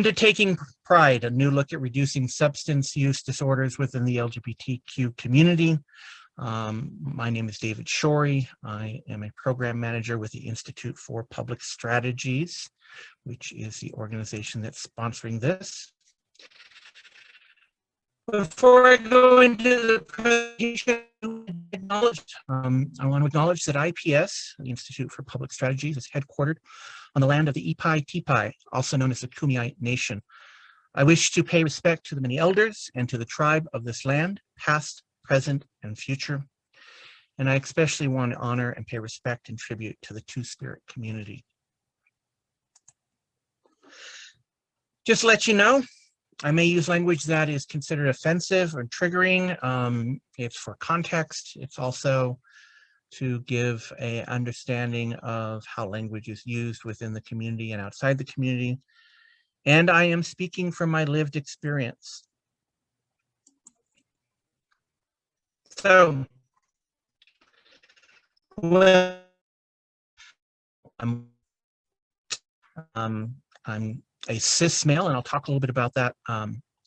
To Taking Pride, a new look at reducing substance use disorders within the LGBTQ community. My name is David Shorey. I am a program manager with the Institute for Public Strategies, which is the organization that's sponsoring this. Before I go into the presentation, I want to acknowledge that IPS, the Institute for Public Strategies, is headquartered on the land of the Ipai, also known as the Kumeyaay Nation. I wish to pay respect to the many elders and to the tribe of this land, past, present, and future. And I especially want to honor and pay respect and tribute to the Two-Spirit community. Just to let you know, I may use language that is considered offensive or triggering. It's for context. It's also to give an understanding of how language is used within the community and outside the community. And I am speaking from my lived experience. So, well, I'm a cis male, and I'll talk a little bit about that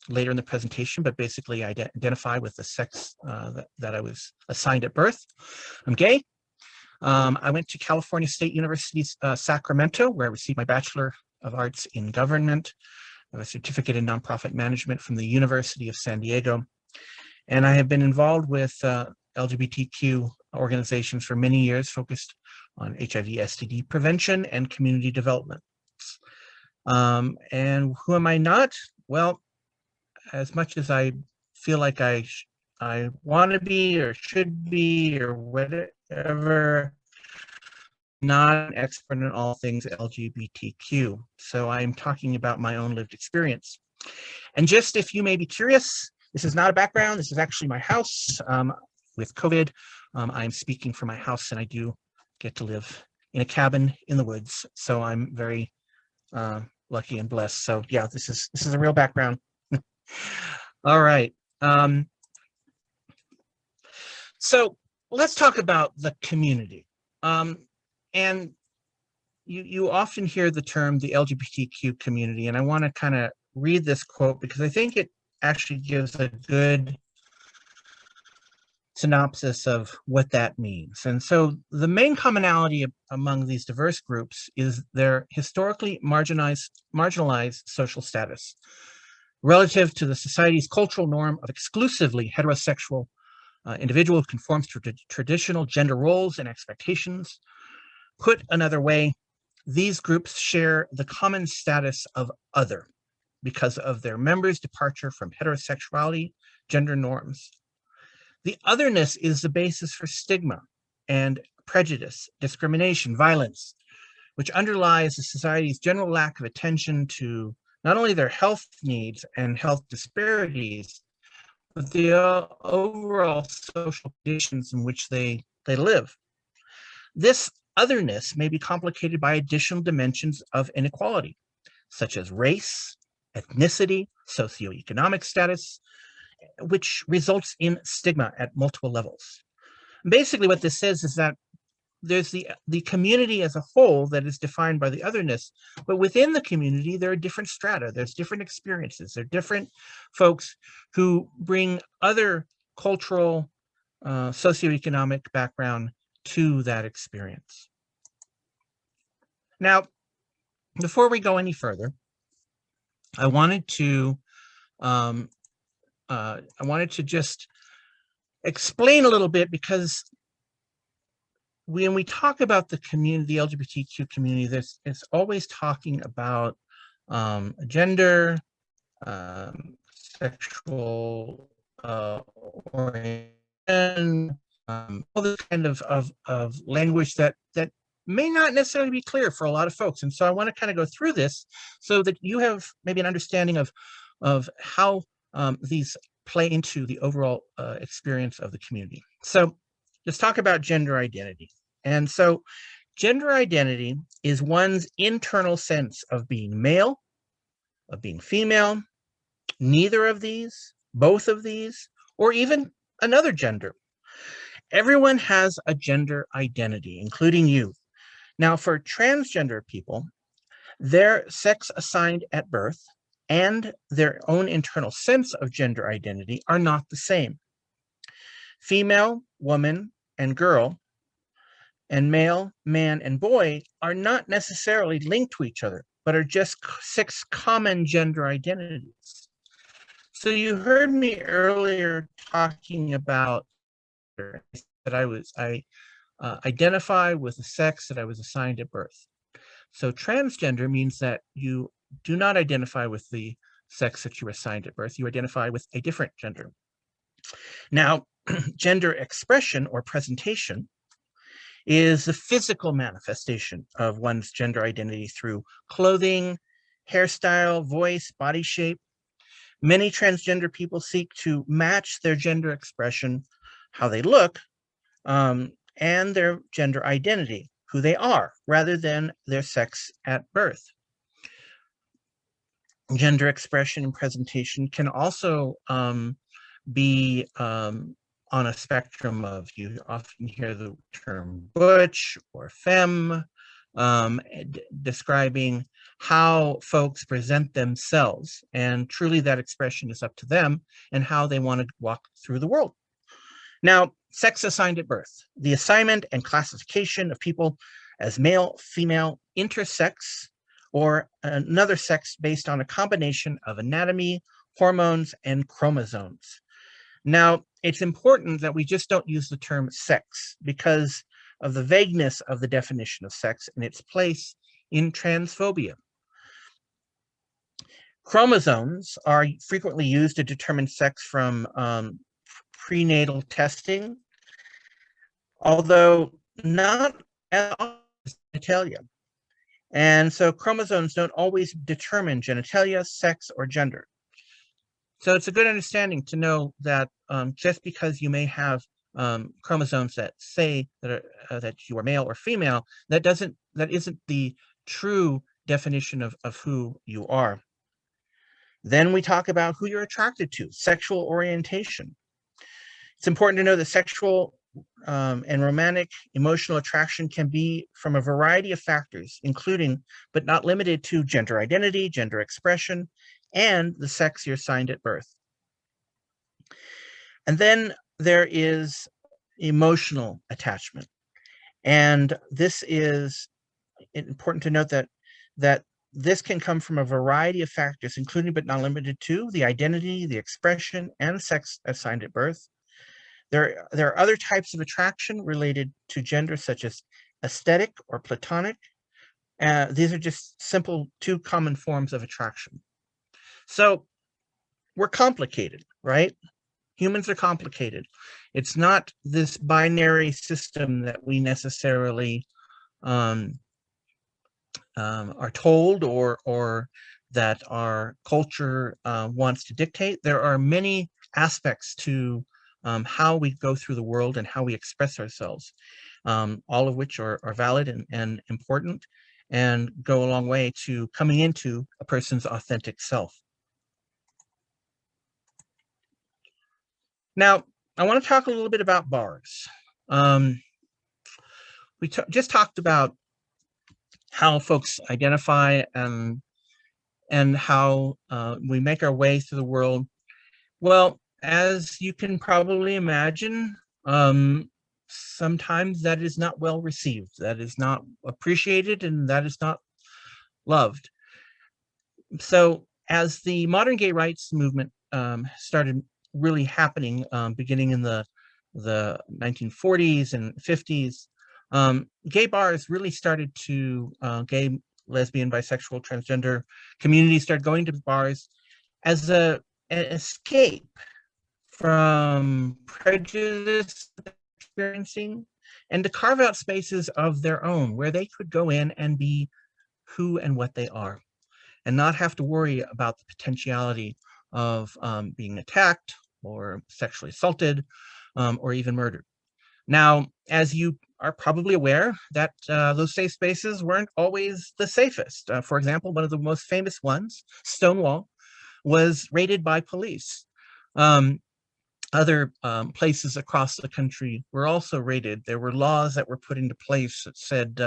later in the presentation, but basically I identify with the sex that I was assigned at birth. I'm gay. I went to California State University's Sacramento, where I received my Bachelor of Arts in Government, a certificate in nonprofit management from the University of San Diego. And I have been involved with LGBTQ organizations for many years, focused on HIV/STD prevention and community development. And who am I not? Well, as much as I feel like I want to be or should be or whatever, not an expert in all things LGBTQ. So I'm talking about my own lived experience. And just if you may be curious, this is not a background. This is actually my house. With COVID, I'm speaking from my house, and I do get to live in a cabin in the woods. So I'm very lucky and blessed. So yeah, this is a real background. All right. So let's talk about the community. And you often hear the term the LGBTQ community, and I want to kind of read this quote because I think it actually gives a good synopsis of what that means. And so the main commonality among these diverse groups is their historically marginalized social status relative to the society's cultural norm of exclusively heterosexual individual who conforms to traditional gender roles and expectations. Put another way, these groups share the common status of other because of their members' departure from heterosexuality, gender norms. The otherness is the basis for stigma and prejudice, discrimination, violence, which underlies the society's general lack of attention to not only their health needs and health disparities, but the overall social conditions in which they live. This otherness may be complicated by additional dimensions of inequality, such as race, ethnicity, socioeconomic status, which results in stigma at multiple levels. Basically, what this says is that there's the community as a whole that is defined by the otherness, but within the community, there are different strata, there's different experiences, there are different folks who bring other cultural, socioeconomic background to that experience. Now, before we go any further, I wanted to just explain a little bit, because when we talk about the community, the LGBTQ community, it's always talking about gender, sexual orientation, all this kind of language that may not necessarily be clear for a lot of folks. And so I want to kind of go through this so that you have maybe an understanding of how these play into the overall experience of the community. So let's talk about gender identity. And so gender identity is one's internal sense of being male, of being female, neither of these, both of these, or even another gender. Everyone has a gender identity, including you. Now, for transgender people, their sex assigned at birth and their own internal sense of gender identity are not the same. Female, woman, and girl, and male, man, and boy are not necessarily linked to each other, but are just 6 common gender identities. So you heard me earlier talking about that I identify with the sex that I was assigned at birth. So transgender means that you do not identify with the sex that you were assigned at birth. You identify with a different gender. Now, gender expression or presentation is the physical manifestation of one's gender identity through clothing, hairstyle, voice, body shape. Many transgender people seek to match their gender expression, how they look, and their gender identity, who they are, rather than their sex at birth. Gender expression and presentation can also be on a spectrum of, you often hear the term butch or femme, describing how folks present themselves. And truly that expression is up to them and how they want to walk through the world. Now, sex assigned at birth, the assignment and classification of people as male, female, intersex, or another sex based on a combination of anatomy, hormones, and chromosomes. Now, it's important that we just don't use the term sex because of the vagueness of the definition of sex and its place in transphobia. Chromosomes are frequently used to determine sex from prenatal testing, although not as often as genitalia. And so chromosomes don't always determine genitalia, sex, or gender. So it's a good understanding to know that just because you may have chromosomes that say that you are male or female, that isn't the true definition of who you are. Then we talk about who you're attracted to, sexual orientation. It's important to know that sexual and romantic emotional attraction can be from a variety of factors, including, but not limited to, gender identity, gender expression, and the sex you're assigned at birth. And then there is emotional attachment. And this is important to note that this can come from a variety of factors, including but not limited to the identity, the expression, and sex assigned at birth. There are other types of attraction related to gender, such as aesthetic or platonic. These are just simple 2 common forms of attraction. So we're complicated, right? Humans are complicated. It's not this binary system that we necessarily are told or that our culture wants to dictate. There are many aspects to how we go through the world and how we express ourselves, all of which are valid and important and go a long way to coming into a person's authentic self. Now, I want to talk a little bit about bars. We just talked about how folks identify and how we make our way through the world. Well, as you can probably imagine, sometimes that is not well received, that is not appreciated, and that is not loved. So as the modern gay rights movement started really happening, beginning in the 1940s and 50s, gay bars really started to, gay, lesbian, bisexual, transgender communities started going to bars as an escape from prejudice experiencing and to carve out spaces of their own where they could go in and be who and what they are and not have to worry about the potentiality of being attacked or sexually assaulted or even murdered. Now, as you are probably aware, that those safe spaces weren't always the safest. For example, one of the most famous ones, Stonewall, was raided by police. Other places across the country were also raided. There were laws that were put into place that said,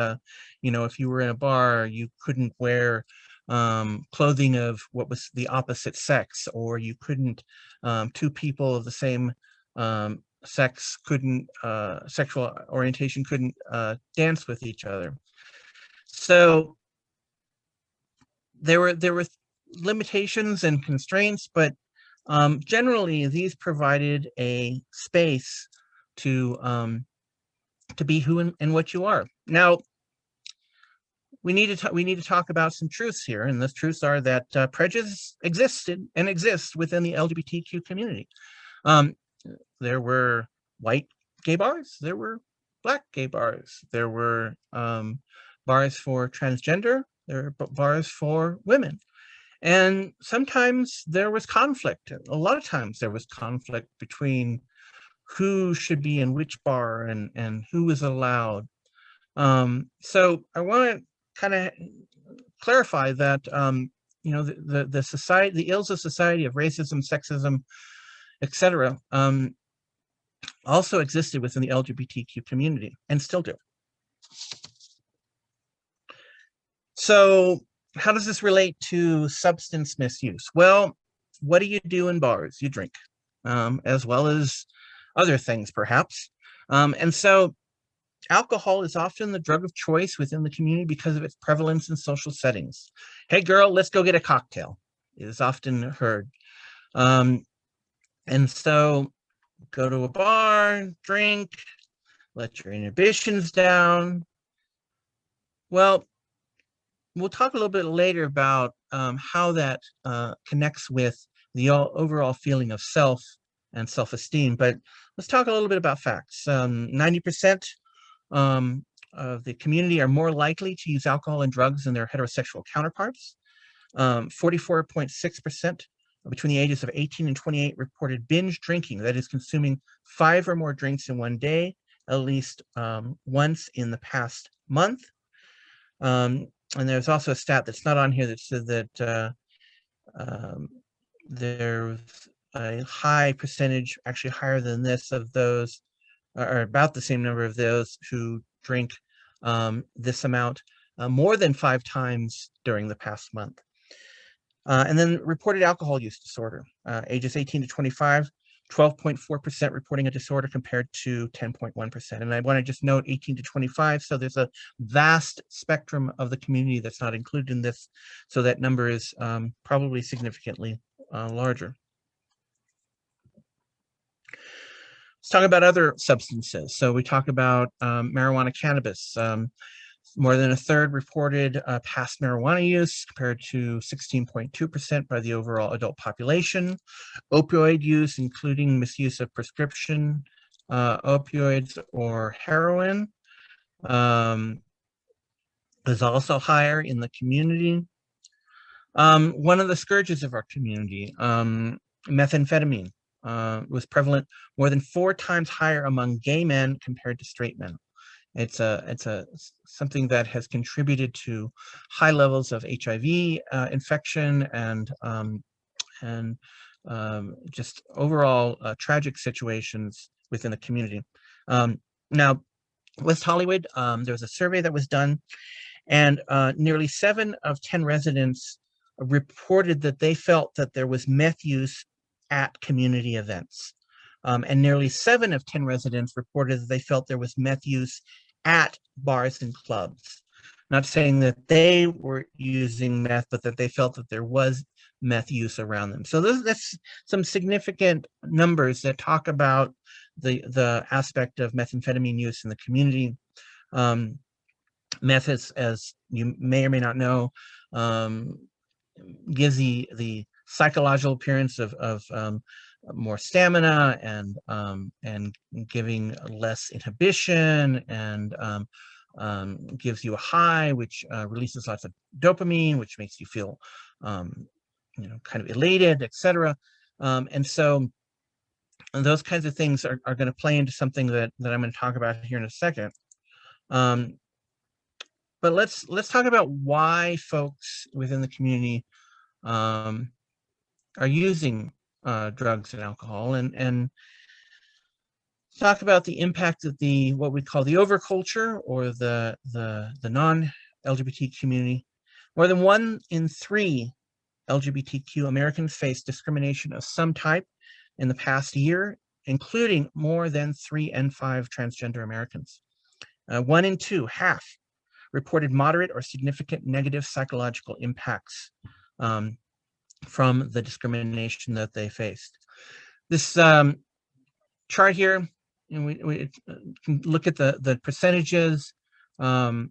if you were in a bar, you couldn't wear clothing of what was the opposite sex, or you couldn't, two people of the same sex couldn't, sexual orientation couldn't dance with each other. So there were limitations and constraints, but generally these provided a space to be who and what you are. Now, we need to talk about some truths here, and those truths are that prejudice existed and exists within the LGBTQ community. There were white gay bars, there were black gay bars, there were bars for transgender, there were bars for women. And sometimes there was conflict. A lot of times there was conflict between who should be in which bar and who was allowed. So I want to kind of clarify that the society, the ills of society of racism, sexism, etc., also existed within the LGBTQ community and still do. So how does this relate to substance misuse? Well, what do you do in bars? You drink, as well as other things, perhaps. And so alcohol is often the drug of choice within the community because of its prevalence in social settings. Hey, girl, let's go get a cocktail. It is often heard. And so go to a bar, drink, let your inhibitions down. Well, we'll talk a little bit later about how that connects with the overall feeling of self and self-esteem, but let's talk a little bit about facts. 90% of the community are more likely to use alcohol and drugs than their heterosexual counterparts. 44.6% between the ages of 18 and 28 reported binge drinking, that is consuming 5 or more drinks in one day, at least once in the past month. And there's also a stat that's not on here that said that there's a high percentage, actually higher than this, of those, or about the same number of those who drink this amount more than 5 times during the past month. And then reported alcohol use disorder, ages 18 to 25, 12.4% reporting a disorder compared to 10.1%. And I want to just note 18 to 25, so there's a vast spectrum of the community that's not included in this, so that number is probably significantly larger. Let's talk about other substances. So we talk about marijuana, cannabis. More than a third reported past marijuana use compared to 16.2% by the overall adult population. Opioid use, including misuse of prescription opioids or heroin, is also higher in the community. One of the scourges of our community, methamphetamine, was prevalent more than 4 times higher among gay men compared to straight men. It's something that has contributed to high levels of HIV infection and just overall tragic situations within the community. Now, West Hollywood, there was a survey that was done, and nearly 7 of 10 residents reported that they felt that there was meth use at community events. And nearly 7 of 10 residents reported that they felt there was meth use at bars and clubs. Not saying that they were using meth, but that they felt that there was meth use around them. So that's some significant numbers that talk about the aspect of methamphetamine use in the community. Meth, as you may or may not know, gives the psychological appearance of more stamina and giving less inhibition, and gives you a high, which releases lots of dopamine, which makes you feel kind of elated, etc. And so those kinds of things are going to play into something that I'm going to talk about here in a second. But let's talk about why folks within the community are using drugs and alcohol, and talk about the impact that what we call the overculture, or the non-LGBT community, More than 1 in 3 LGBTQ Americans face discrimination of some type in the past year, including more than 3 in 5 transgender Americans. 1 in 2, half, reported moderate or significant negative psychological impacts from the discrimination that they faced. This chart here, we can look at the percentages, but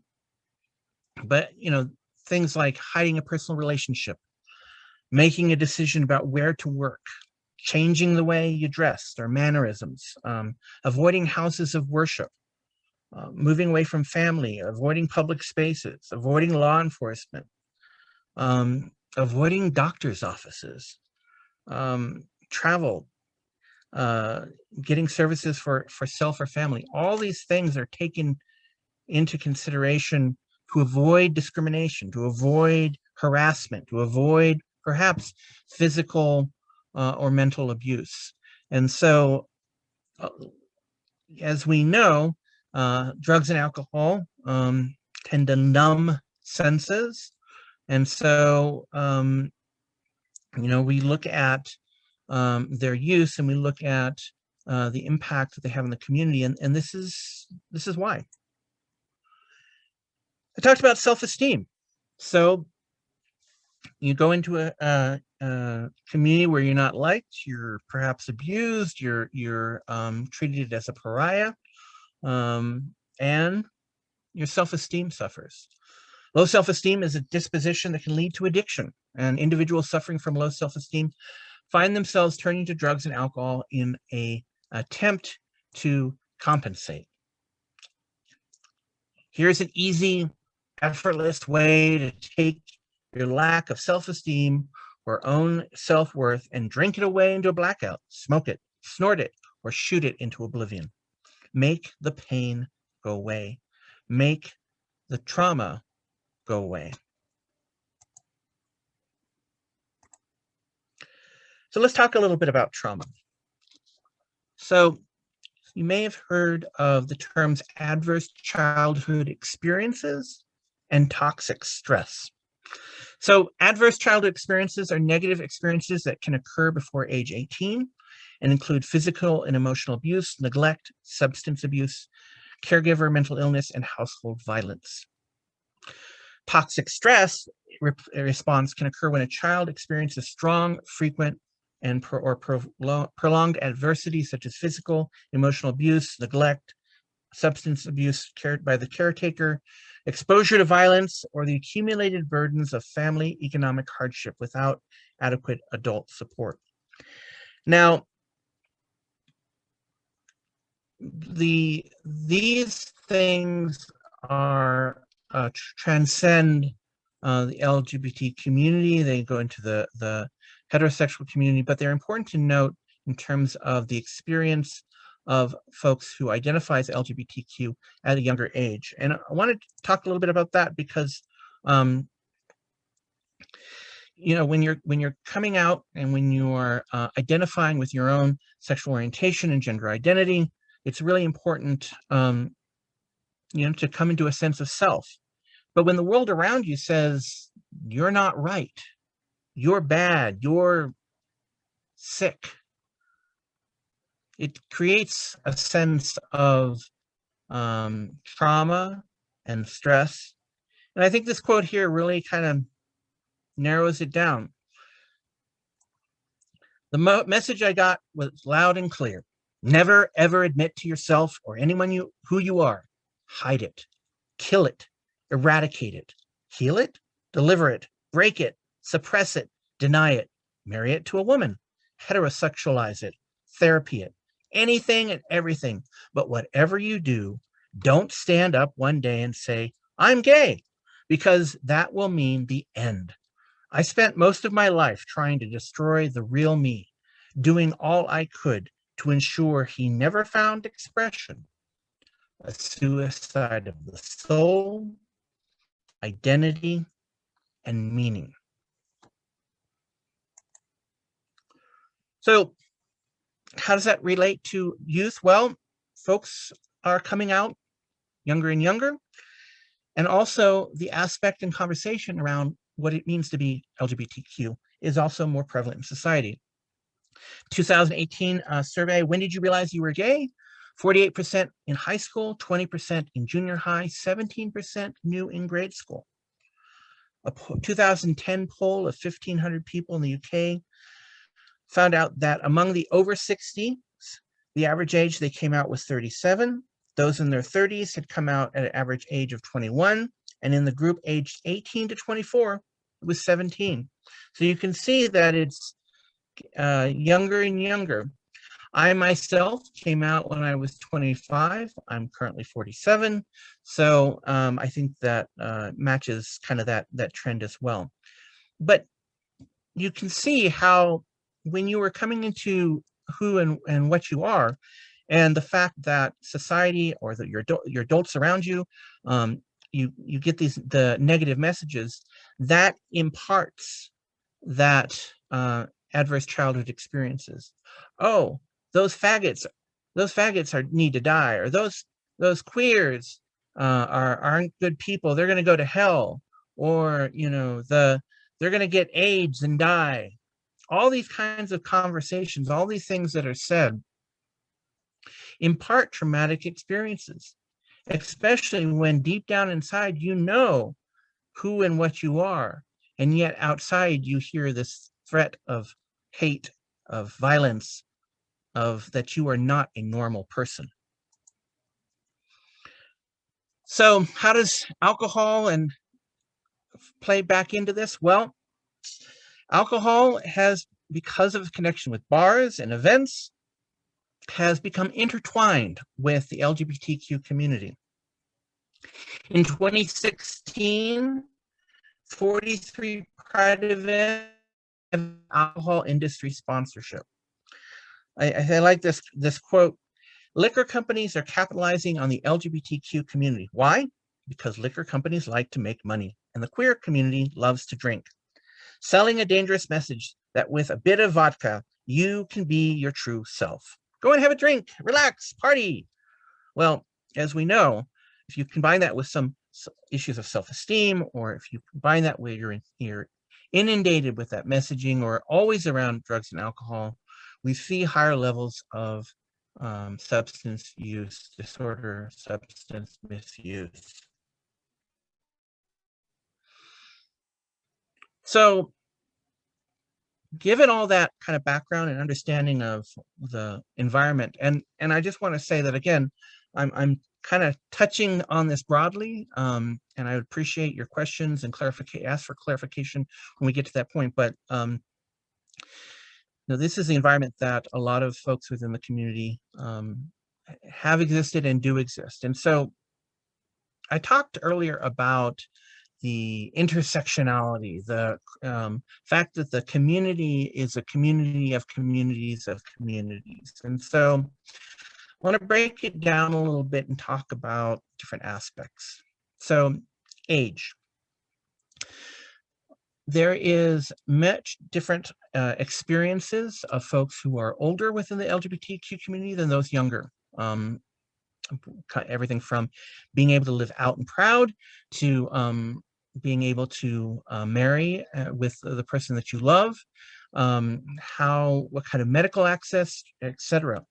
things like hiding a personal relationship, making a decision about where to work, changing the way you dressed or mannerisms, avoiding houses of worship, moving away from family, avoiding public spaces, avoiding law enforcement, avoiding doctor's offices, travel, getting services for self or family. All these things are taken into consideration to avoid discrimination, to avoid harassment, to avoid perhaps physical or mental abuse. And so, as we know, drugs and alcohol tend to numb senses. And so, we look at their use, and we look at the impact that they have in the community, and this is why. I talked about self-esteem. So you go into a community where you're not liked, you're perhaps abused, you're treated as a pariah, and your self-esteem suffers. Low self-esteem is a disposition that can lead to addiction, and individuals suffering from low self-esteem find themselves turning to drugs and alcohol in an attempt to compensate. Here's an easy, effortless way to take your lack of self-esteem or own self-worth and drink it away into a blackout, smoke it, snort it, or shoot it into oblivion. Make the pain go away. Make the trauma go away. So let's talk a little bit about trauma. So you may have heard of the terms adverse childhood experiences and toxic stress. So adverse childhood experiences are negative experiences that can occur before age 18 and include physical and emotional abuse, neglect, substance abuse, caregiver mental illness, and household violence. Toxic stress response can occur when a child experiences strong, frequent, and prolonged adversity, such as physical, emotional abuse, neglect, substance abuse cared by the caretaker, exposure to violence, or the accumulated burdens of family economic hardship without adequate adult support. Now, these things are transcend the LGBT community. They go into the heterosexual community, but they're important to note in terms of the experience of folks who identify as LGBTQ at a younger age. And I wanted to talk a little bit about that because, when you're coming out and when you are identifying with your own sexual orientation and gender identity, it's really important, to come into a sense of self. But when the world around you says, you're not right, you're bad, you're sick, it creates a sense of trauma and stress. And I think this quote here really kind of narrows it down. The message I got was loud and clear. Never, ever admit to yourself or anyone who you are. Hide it, kill it, eradicate it, heal it, deliver it, break it, suppress it, deny it, marry it to a woman, heterosexualize it, therapy it, anything and everything. But whatever you do, don't stand up one day and say, I'm gay, because that will mean the end. I spent most of my life trying to destroy the real me, doing all I could to ensure he never found expression. A suicide of the soul, identity, and meaning. So how does that relate to youth? Well, folks are coming out younger and younger. And also the aspect and conversation around what it means to be LGBTQ is also more prevalent in society. 2018 survey, when did you realize you were gay? 48% in high school, 20% in junior high, 17% knew in grade school. A 2010 poll of 1,500 people in the UK found out that among the over 60s, the average age they came out was 37. Those in their 30s had come out at an average age of 21. And in the group aged 18 to 24, it was 17. So you can see that it's younger and younger. I myself came out when I was 25. I'm currently 47. So I think that matches kind of that trend as well. But you can see how when you were coming into who and what you are, and the fact that society or that your adults around you, you get the negative messages that imparts that adverse childhood experiences. Oh, those faggots need to die, or those queers aren't good people. They're going to go to hell, or they're going to get AIDS and die. All these kinds of conversations, all these things that are said, impart traumatic experiences, especially when deep down inside you know who and what you are, and yet outside you hear this threat of hate, of violence, of that you are not a normal person. So how does alcohol and play back into this? Well, alcohol has, because of connection with bars and events, has become intertwined with the LGBTQ community. In 2016, 43 Pride events have alcohol industry sponsorship. I like this quote. Liquor companies are capitalizing on the LGBTQ community. Why? Because liquor companies like to make money, and the queer community loves to drink. Selling a dangerous message that with a bit of vodka, you can be your true self. Go and have a drink, relax, party. Well, as we know, if you combine that with some issues of self-esteem, or if you combine that with you're inundated with that messaging or always around drugs and alcohol, we see higher levels of substance use disorder, substance misuse. So given all that kind of background and understanding of the environment, and I just want to say that again, I'm kind of touching on this broadly, and I would appreciate your questions and ask for clarification when we get to that point. But this is the environment that a lot of folks within the community have existed and do exist. And so I talked earlier about the intersectionality, the fact that the community is a community of communities of communities. And so I want to break it down a little bit and talk about different aspects. So age. There is much different experiences of folks who are older within the LGBTQ community than those younger. Everything from being able to live out and proud to being able to marry with the person that you love, what kind of medical access, etc.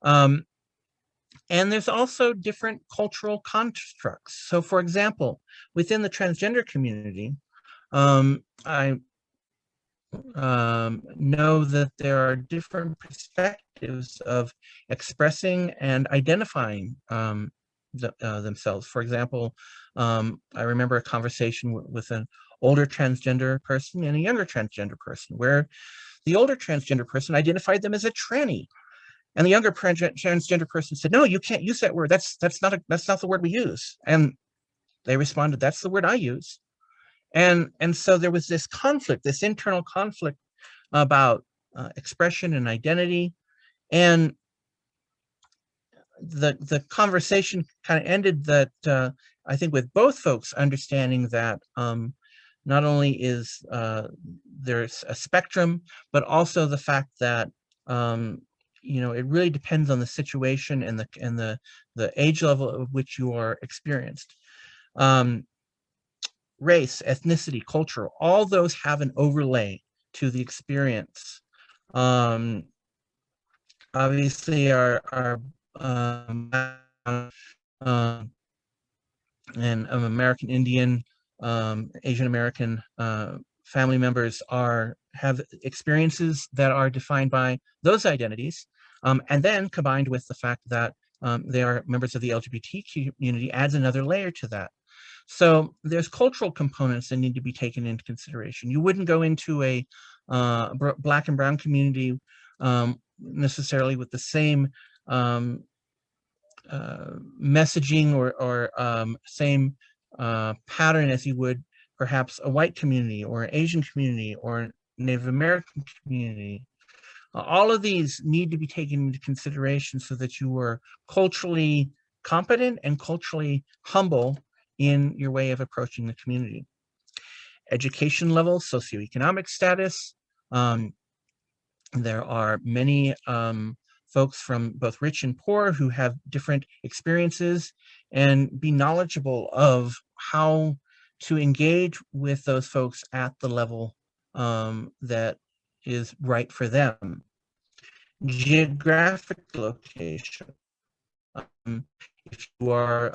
And there's also different cultural constructs. So for example, within the transgender community, I know that there are different perspectives of expressing and identifying themselves. For example, I remember a conversation with an older transgender person and a younger transgender person, where the older transgender person identified them as a tranny, and the younger transgender person said, "No, you can't use that word. That's not the word we use." And they responded, "That's the word I use." And so there was this conflict, this internal conflict about expression and identity. And the conversation kind of ended that I think with both folks understanding that not only is there's a spectrum, but also the fact that it really depends on the situation and the age level of which you are experienced. Race, ethnicity, culture, all those have an overlay to the experience. Obviously, our and American Indian, Asian American family members have experiences that are defined by those identities, and then combined with the fact that they are members of the LGBTQ community adds another layer to that. So there's cultural components that need to be taken into consideration. You wouldn't go into a Black and brown community necessarily with the same messaging or same pattern as you would perhaps a white community or an Asian community or Native American community. All of these need to be taken into consideration so that you are culturally competent and culturally humble in your way of approaching the community. Education level, socioeconomic status. There are many folks from both rich and poor who have different experiences, and be knowledgeable of how to engage with those folks at the level that is right for them. Geographic location. If you are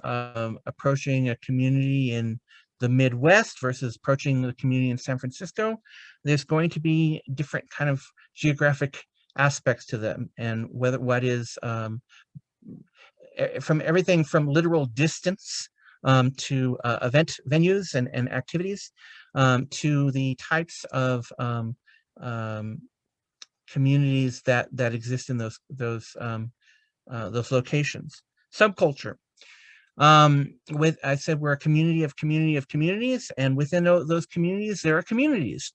approaching a community in the Midwest versus approaching the community in San Francisco, there's going to be different kind of geographic aspects to them, and what is from everything from literal distance to event venues and activities to the types of communities that exist in those locations. Subculture. I said we're a community of communities, and within those communities, there are communities.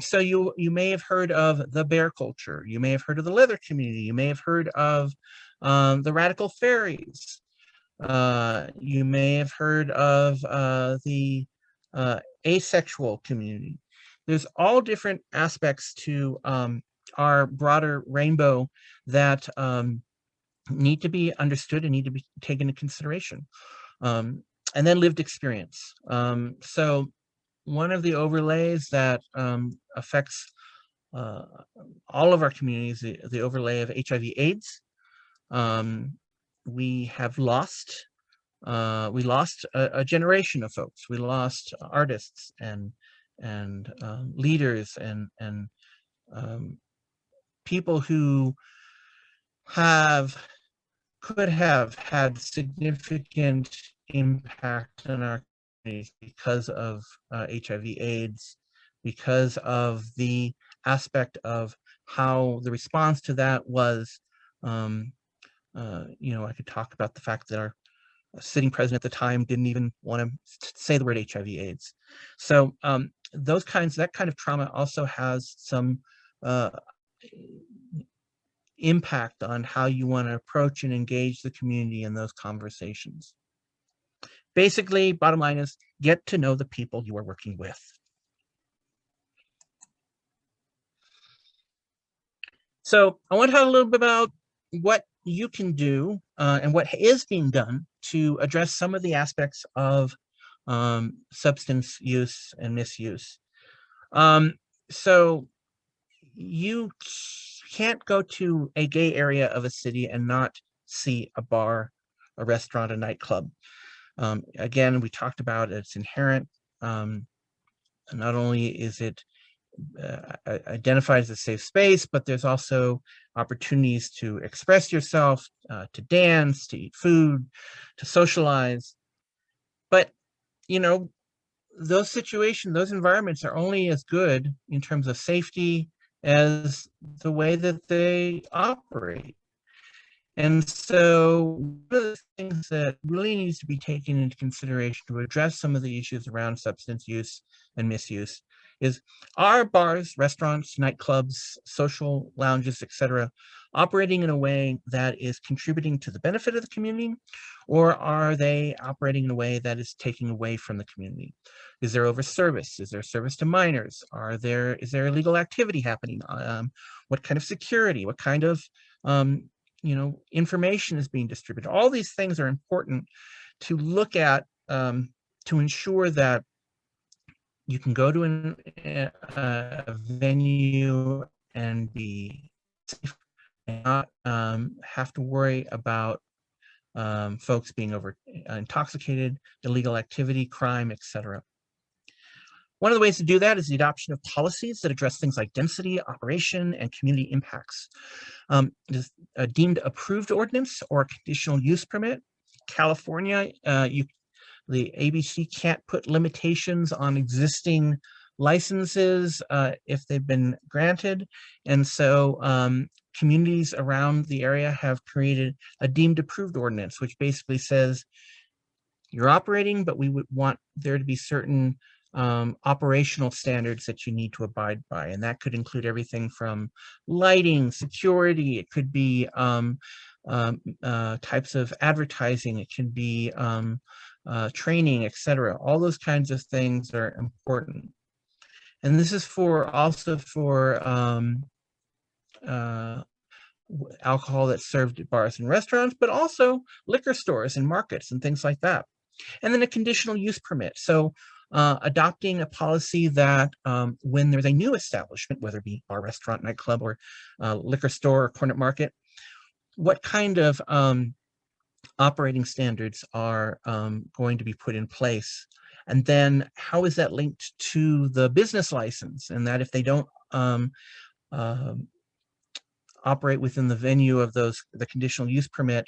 So you may have heard of the bear culture. You may have heard of the leather community. You may have heard of the radical fairies. You may have heard of the asexual community. There's all different aspects to our broader rainbow that need to be understood and need to be taken into consideration. And then lived experience. So one of the overlays that affects all of our communities, the overlay of HIV/AIDS. We lost a generation of folks. We lost artists and leaders and people who could have had significant impact on our communities because of HIV/AIDS, because of the aspect of how the response to that was. I could talk about the fact that our sitting president at the time didn't even want to say the word HIV/AIDS. So that kind of trauma also has some impact on how you want to approach and engage the community in those conversations. Basically, bottom line is get to know the people you are working with. So I want to talk a little bit about what you can do and what is being done to address some of the aspects of substance use and misuse. So you can't go to a gay area of a city and not see a bar, a restaurant, a nightclub. Again, we talked about it's inherent. Not only is it identified as a safe space, but there's also opportunities to express yourself, to dance, to eat food, to socialize. But, those situations, those environments are only as good in terms of safety as the way that they operate. And so one of the things that really needs to be taken into consideration to address some of the issues around substance use and misuse is, are bars, restaurants, nightclubs, social lounges, etc., operating in a way that is contributing to the benefit of the community, or are they operating in a way that is taking away from the community? Is there over-service? Is there service to minors? Is there illegal activity happening? What kind of security? What kind of information is being distributed? All these things are important to look at, to ensure that you can go to a venue and be safe and not have to worry about folks being intoxicated, illegal activity, crime, etc. One of the ways to do that is the adoption of policies that address things like density, operation, and community impacts. It is a deemed approved ordinance or a conditional use permit. California, the ABC can't put limitations on existing licenses if they've been granted. And so communities around the area have created a deemed approved ordinance, which basically says you're operating, but we would want there to be certain operational standards that you need to abide by. And that could include everything from lighting, security, it could be types of advertising, it can be training, etc. All those kinds of things are important. And this is also for alcohol that's served at bars and restaurants, but also liquor stores and markets and things like that. And then a conditional use permit. So adopting a policy that when there's a new establishment, whether it be bar, restaurant, nightclub, or liquor store or corner market, what kind of operating standards are going to be put in place? And then how is that linked to the business license? And that if they don't operate within the venue of the conditional use permit,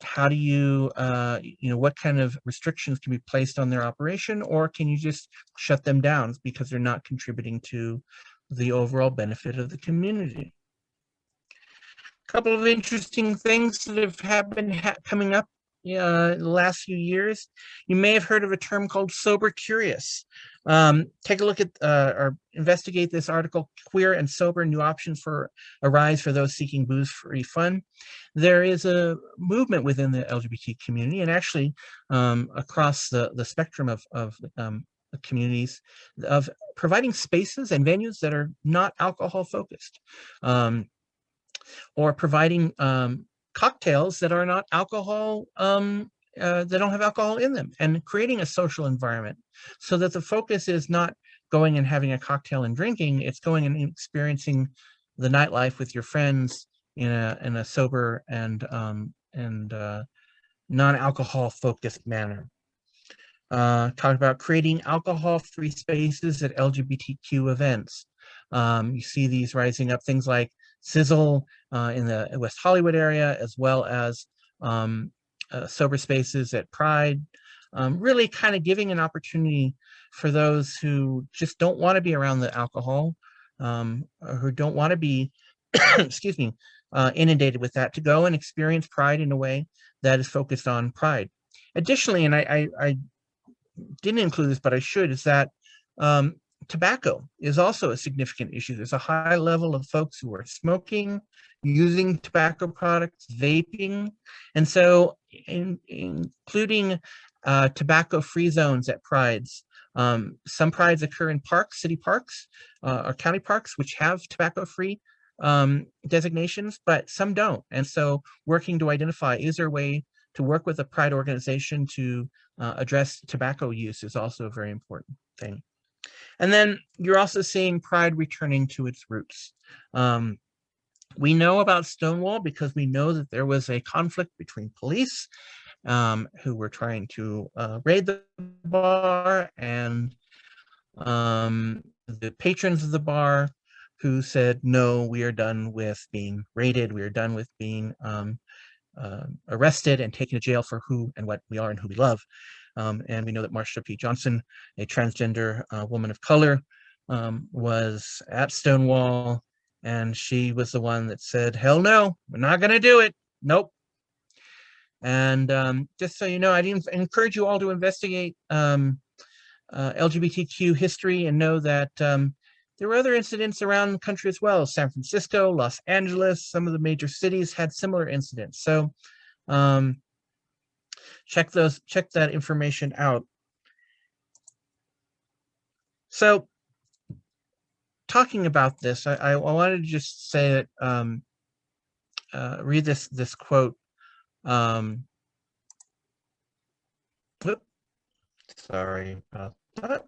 how do you, what kind of restrictions can be placed on their operation, or can you just shut them down because they're not contributing to the overall benefit of the community? A couple of interesting things that have been coming up in the last few years. You may have heard of a term called sober curious. Take a look at or investigate this article, Queer and Sober, New Options Arise for Those Seeking Booze-Free Fun. There is a movement within the LGBT community, and actually across the spectrum of communities, of providing spaces and venues that are not alcohol focused, or providing cocktails that are not alcohol, that don't have alcohol in them, and creating a social environment so that the focus is not going and having a cocktail and drinking, it's going and experiencing the nightlife with your friends in a sober and non-alcohol focused manner. Talked about creating alcohol-free spaces at LGBTQ events. You see these rising up, things like Sizzle in the West Hollywood area, as well as sober spaces at Pride, really kind of giving an opportunity for those who just don't want to be around the alcohol, or who don't want to be, excuse me, inundated with that, to go and experience Pride in a way that is focused on Pride. Additionally, and I didn't include this, but I should, is that tobacco is also a significant issue. There's a high level of folks who are smoking, using tobacco products, vaping, and so including tobacco-free zones at prides. Some prides occur in parks, city parks, or county parks, which have tobacco-free designations, but some don't. And so working to identify, is there a way to work with a pride organization to address tobacco use is also a very important thing. And then you're also seeing Pride returning to its roots. We know about Stonewall because we know that there was a conflict between police who were trying to raid the bar, and the patrons of the bar who said, no, we are done with being raided. We are done with being arrested and taken to jail for who and what we are and who we love. And we know that Marcia P Johnson, a transgender woman of color, was at Stonewall, and she was the one that said, hell no, we're not going to do it. Nope. And just so you know, I encourage you all to investigate LGBTQ history and know that there were other incidents around the country as well. San Francisco, Los Angeles, some of the major cities had similar incidents. So check that information out. So talking about this, I wanted to just say that read this quote Whoop, sorry about that.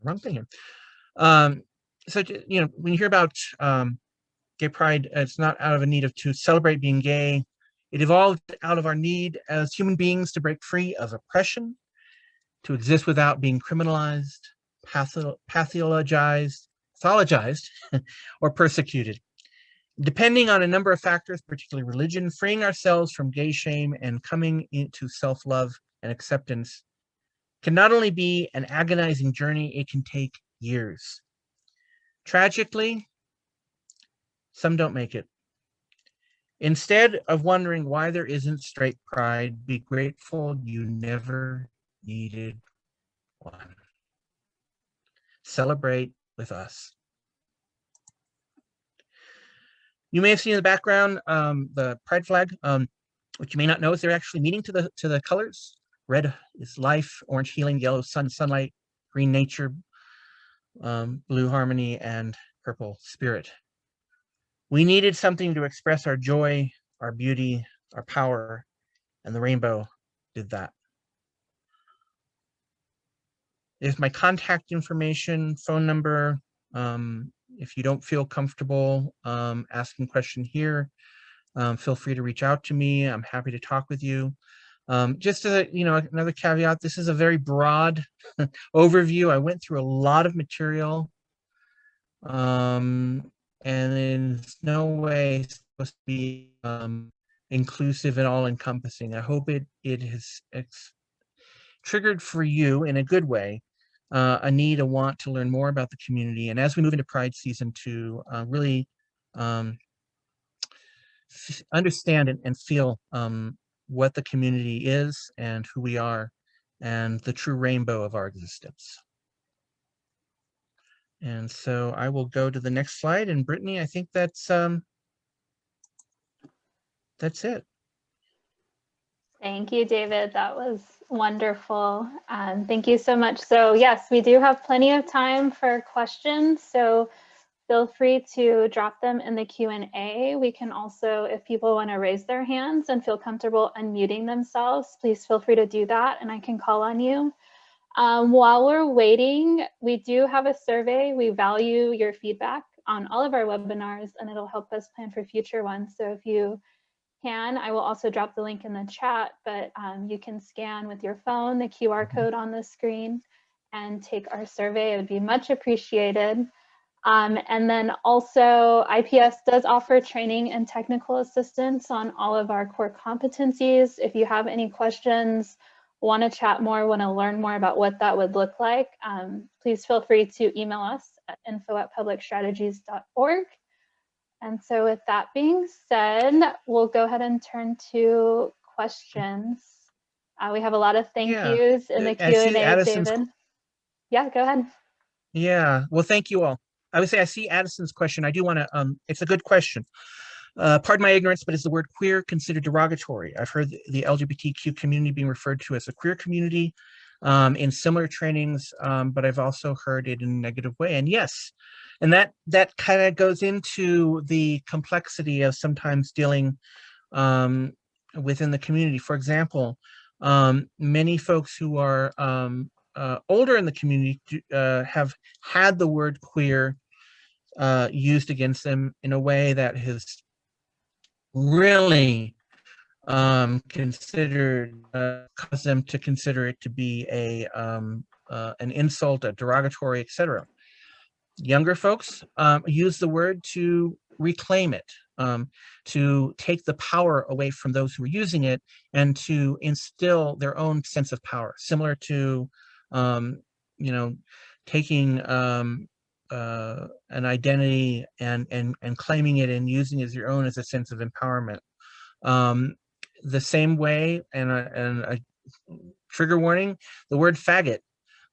Wrong thing here. So, you know, when you hear about gay pride, it's not out of a need to celebrate being gay. It evolved out of our need as human beings to break free of oppression, to exist without being criminalized, pathologized, or persecuted. Depending on a number of factors, particularly religion, freeing ourselves from gay shame and coming into self-love and acceptance can not only be an agonizing journey, it can take years. Tragically, some don't make it. Instead of wondering why there isn't straight pride, be grateful you never needed one. Celebrate with us. You may have seen in the background the pride flag. What you may not know is they're actually meaning to the colors. Red is life, orange healing, yellow sunlight, green nature, blue harmony, and purple spirit. We needed something to express our joy, our beauty, our power, and the rainbow did that. There's my contact information, phone number. If you don't feel comfortable asking a question here, feel free to reach out to me. I'm happy to talk with you. Just as another caveat, this is a very broad overview. I went through a lot of material, and in no way supposed to be inclusive and all-encompassing. I hope it has triggered for you in a good way a need, a want to learn more about the community. And as we move into Pride season, to really understand and feel what the community is and who we are and the true rainbow of our existence. And so I will go to the next slide. And Brittany, I think that's it. Thank you, David. That was wonderful. Thank you so much. So yes, we do have plenty of time for questions. So feel free to drop them in the Q&A. We can also, if people want to raise their hands and feel comfortable unmuting themselves, please feel free to do that and I can call on you. While we're waiting, we do have a survey. We value your feedback on all of our webinars and it'll help us plan for future ones. So if you can, I will also drop the link in the chat, but you can scan with your phone the QR code on the screen and take our survey. It would be much appreciated. And then also IPS does offer training and technical assistance on all of our core competencies. If you have any questions, want to chat more, want to learn more about what that would look like, please feel free to email us at info@publicstrategies.org. And so with that being said, we'll go ahead and turn to questions. We have a lot of thank yous in the Q&A, David. Yeah, go ahead. Yeah, well, thank you all. I would say I see Addison's question. I do want to, it's a good question. Pardon my ignorance, but is the word queer considered derogatory? I've heard the LGBTQ community being referred to as a queer community in similar trainings, but I've also heard it in a negative way. And yes, and that kind of goes into the complexity of sometimes dealing within the community. For example, many folks who are older in the community have had the word queer used against them in a way that has really considered caused them to consider it to be an insult, a derogatory, etc. Younger folks use the word to reclaim it, to take the power away from those who are using it, and to instill their own sense of power, similar to taking an identity and claiming it and using it as your own as a sense of empowerment. The same way, and a trigger warning, the word faggot.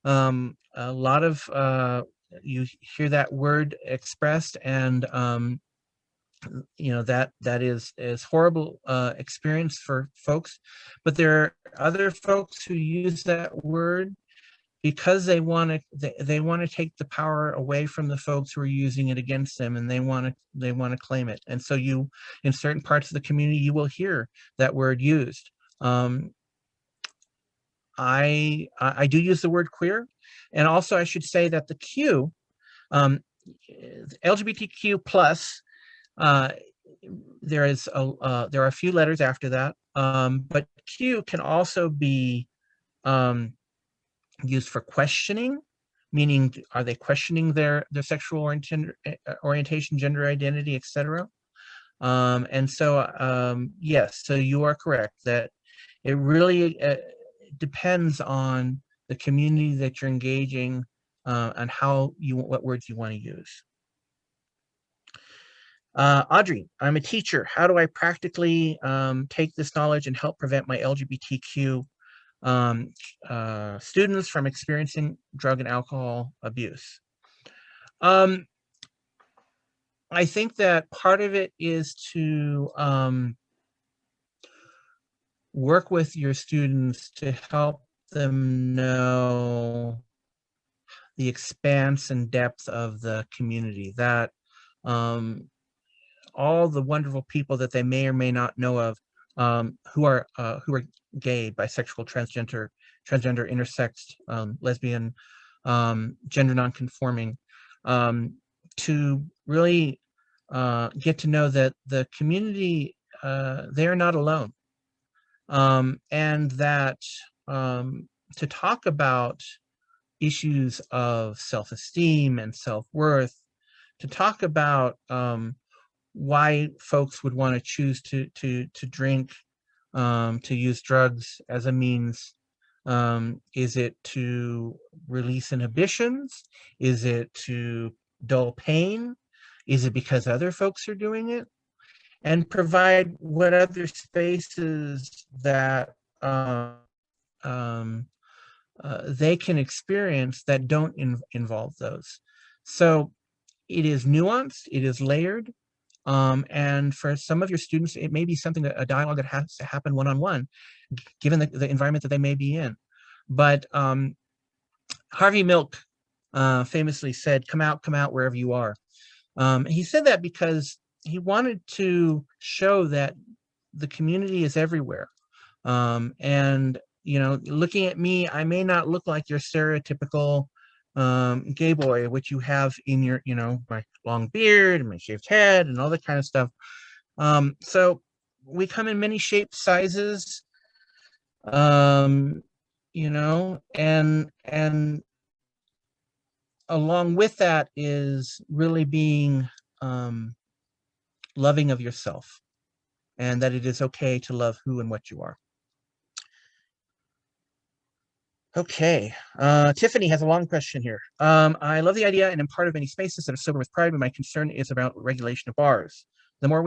A lot of you hear that word expressed, and that is horrible experience for folks. But there are other folks who use that word because they want to take the power away from the folks who are using it against them, and they want to claim it. And so you, in certain parts of the community, you will hear that word used. I do use the word queer, and also I should say that the Q, LGBTQ plus, there are a few letters after that, but Q can also be used for questioning, meaning are they questioning their sexual orientation, gender identity, etc. And so yes, so you are correct that it really depends on the community that you're engaging and what words you want to use. Audrey, I'm a teacher. How do I practically take this knowledge and help prevent my LGBTQ students from experiencing drug and alcohol abuse? I think that part of it is to work with your students to help them know the expanse and depth of the community, that all the wonderful people that they may or may not know of, who are gay, bisexual, transgender, intersex, lesbian, gender nonconforming, to really get to know that the community, they are not alone, and that to talk about issues of self-esteem and self-worth, to talk about why folks would want to choose to drink, to use drugs as a means. Is it to release inhibitions? Is it to dull pain? Is it because other folks are doing it? And provide what other spaces that they can experience that don't involve those. So it is nuanced, it is layered, and for some of your students, it may be something that a dialogue that has to happen one-on-one, given the environment that they may be in. But Harvey Milk famously said, come out wherever you are. He said that because he wanted to show that the community is everywhere. And, you know, looking at me, I may not look like your stereotypical gay boy, which you have in your, you know, my long beard and my shaved head and all that kind of stuff. So we come in many shapes, sizes, you know, and along with that is really being loving of yourself, and that it is okay to love who and what you are. Okay, Tiffany has a long question here. I love the idea and am part of many spaces that are sober with pride, but my concern is about regulation of bars. The more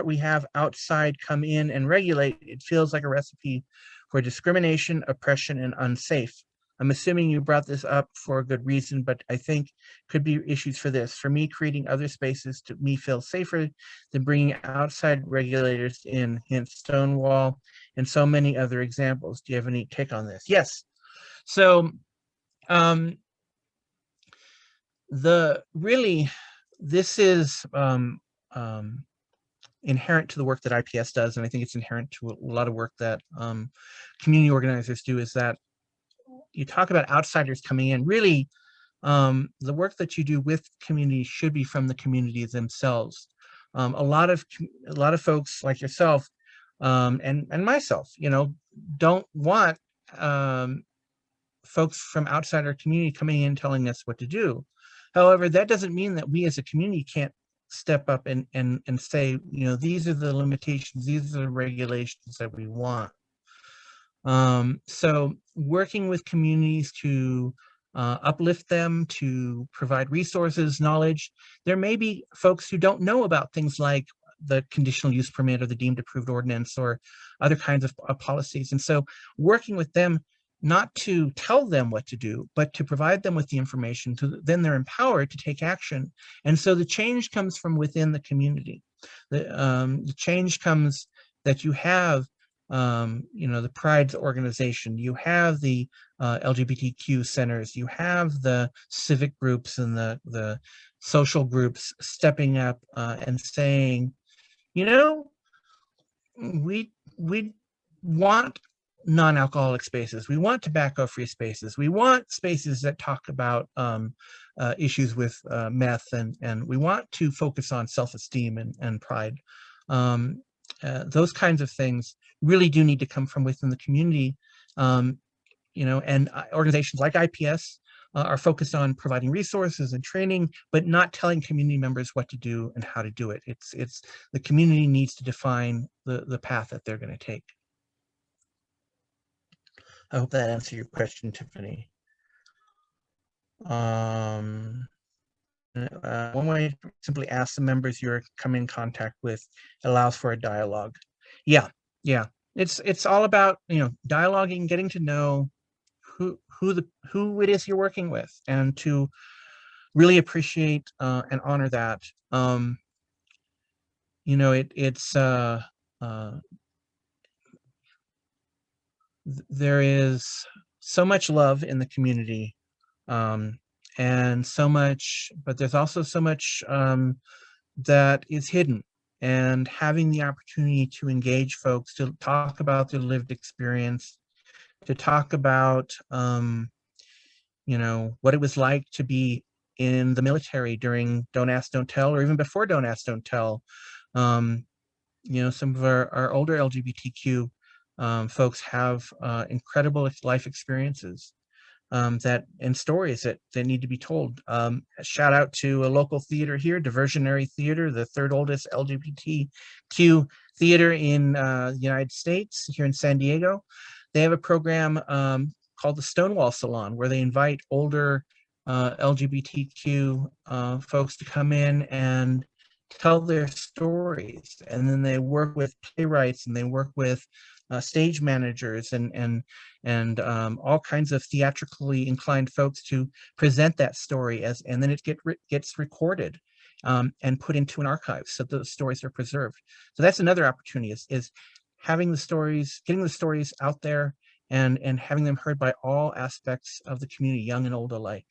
we have outside come in and regulate, it feels like a recipe for discrimination, oppression, and unsafe. I'm assuming you brought this up for a good reason, but I think could be issues for this. For me, creating other spaces to me feel safer than bringing outside regulators in, hence Stonewall, and so many other examples. Do you have any take on this? Yes. So this is inherent to the work that IPS does, and I think it's inherent to a lot of work that community organizers do, is that you talk about outsiders coming in. Really, the work that you do with community should be from the communities themselves. A lot of folks like yourself and myself, you know, don't want folks from outside our community coming in telling us what to do. However, that doesn't mean that we as a community can't step up and say, you know, these are the limitations, these are the regulations that we want. So working with communities to uplift them, to provide resources, knowledge. There may be folks who don't know about things like the conditional use permit or the deemed approved ordinance or other kinds of policies. And so working with them, not to tell them what to do, but to provide them with the information, then they're empowered to take action. And so the change comes from within the community. The change comes that you have, you know, the Pride's organization, you have the LGBTQ centers. You have the civic groups and the social groups stepping up and saying, you know, we want non-alcoholic spaces. We want tobacco-free spaces. We want spaces that talk about issues with meth, and we want to focus on self-esteem and pride. Those kinds of things really do need to come from within the community. You know, and organizations like IPS are focused on providing resources and training, but not telling community members what to do and how to do it. It's the community needs to define the path that they're going to take. I hope that answered your question, Tiffany. One way to simply ask the members you're coming in contact with allows for a dialogue. Yeah. It's all about, you know, dialoguing, getting to know who it is you're working with, and to really appreciate and honor that. You know, there is so much love in the community, and so much, but there's also so much that is hidden. And having the opportunity to engage folks, to talk about their lived experience, to talk about you know, what it was like to be in the military during Don't Ask, Don't Tell, or even before Don't Ask, Don't Tell. You know, some of our older LGBTQ folks have incredible life experiences and stories that need to be told. Shout out to a local theater here, Diversionary Theater, the third oldest LGBTQ theater in the United States, here in San Diego. They have a program called the Stonewall Salon, where they invite older LGBTQ folks to come in and tell their stories. And then they work with playwrights, and they work with stage managers and all kinds of theatrically inclined folks to present that story, and then it gets recorded and put into an archive, so those stories are preserved. So that's another opportunity, is having the stories, getting the stories out there, and having them heard by all aspects of the community, young and old alike.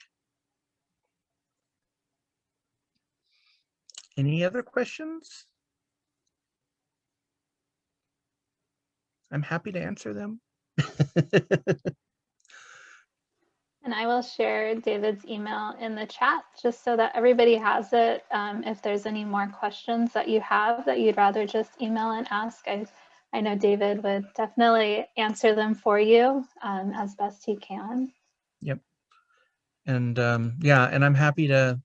Any other questions? I'm happy to answer them. And I will share David's email in the chat, just so that everybody has it. If there's any more questions that you have that you'd rather just email and ask, I know David would definitely answer them for you as best he can. Yep. And yeah, and I'm happy to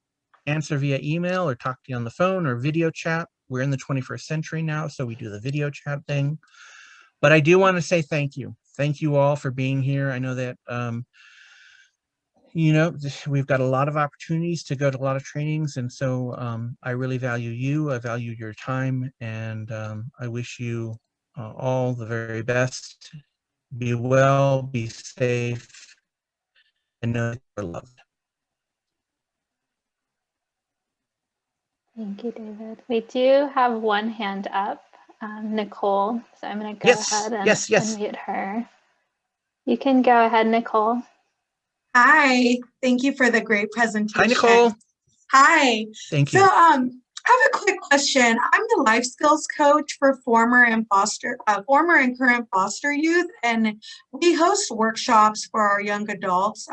answer via email or talk to you on the phone or video chat. We're in the 21st century now, so we do the video chat thing. But I do want to say thank you. Thank you all for being here. I know that, you know, we've got a lot of opportunities to go to a lot of trainings. And so I really value you. I value your time. And I wish you all the very best. Be well, be safe, and know that you're loved. Thank you, David. We do have one hand up, Nicole. So I'm going to go ahead and unmute her. You can go ahead, Nicole. Hi, thank you for the great presentation. Hi, Nicole. Hi. Thank you. So I have a quick question. I'm the life skills coach for former and current foster youth, and we host workshops for our young adults.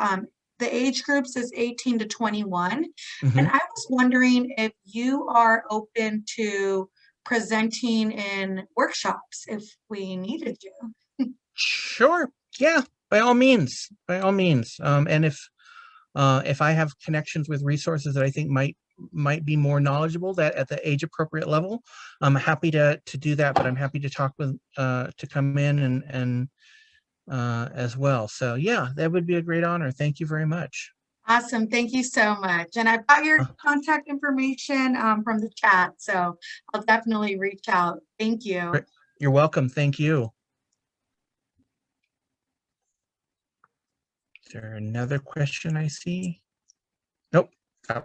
The age groups is 18 to 21. Mm-hmm. And I was wondering if you are open to presenting in workshops if we needed you. Sure. Yeah, by all means, by all means. And if I have connections with resources that I think might be more knowledgeable that at the age appropriate level, I'm happy to do that. But I'm happy to talk with to come in and as well. So yeah, that would be a great honor. Thank you very much. Awesome. Thank you so much. And I've got your contact information from the chat, so I'll definitely reach out. Thank you. You're welcome. Thank you. Is there another question I see? Nope. Oh.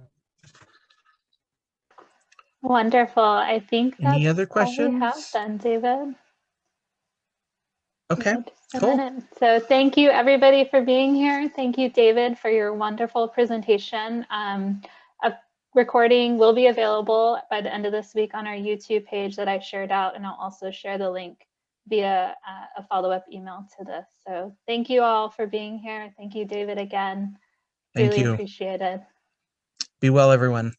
Wonderful. I think that's any other questions? all we have then, David. Okay, Just a cool. minute. So thank you everybody for being here. Thank you, David, for your wonderful presentation. A recording will be available by the end of this week on our YouTube page that I shared out, and I'll also share the link via a follow-up email to this. So thank you all for being here. Thank you, David, again. Thank Really you. appreciate it. Be well, everyone.